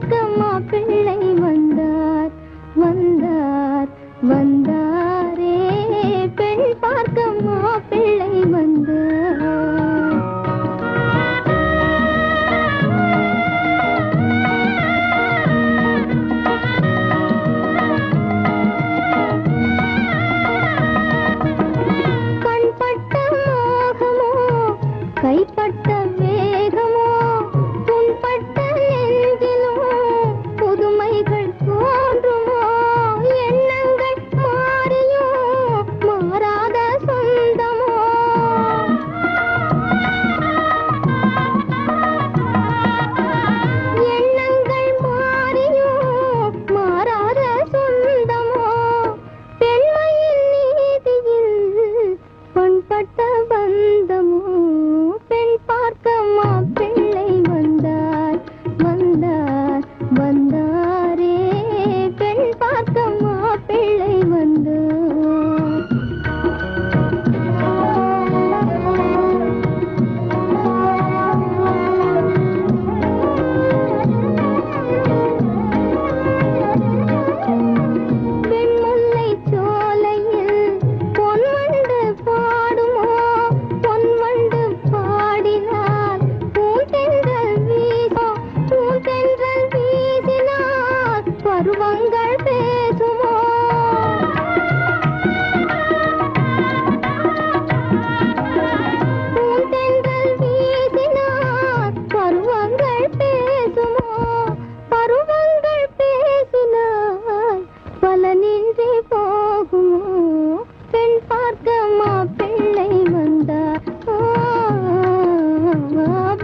பார்க்க மாப்பிள்ளை வந்தார் வந்தார் வந்தாரே பெண் பார்க்க மாப்பிள்ளை வந்தார் கண்பட்ட மோகமோ கைப்பட்ட வேகமோ புண்பட்ட நெஞ்சிலோ புதுமைகள் தோன்றுமோ எண்ணங்கள் மாறியோ மாறாத சொந்தமோ எண்ணங்கள் மாறியோ மாறாத சொந்தமோ பெண்மையின் நீதியில் பண்பட்ட பந்தமோ பெண் பார்க்க மாப்பிள்ளை வந்தார் வந்தார் வந்தாரே பெண் பார்க்க மாப்பிள்ளை வந்தார் வெண்முல்லை சோலையில் பொன்வண்டு பாடுமோ பொன்வண்டு பாடினால் பூந்தென்றல் வீசோ பூந்தென்றல் வீசினால் பருவங்கள் பேசுமோ பூந்தென்றல் வீசினால் பருவங்கள் பேசுமோ பருவங்கள் பேசினால் பலனின்றி போகுமோ பெண் பார்க்க மாப்பிள்ளை வந்தார்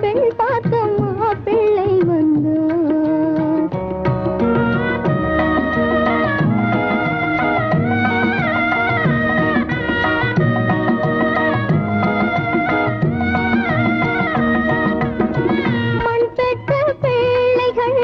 பெண் பார்க்க மாப்பிள்ளை வந்தார் மண் பெற்ற பிள்ளைகள்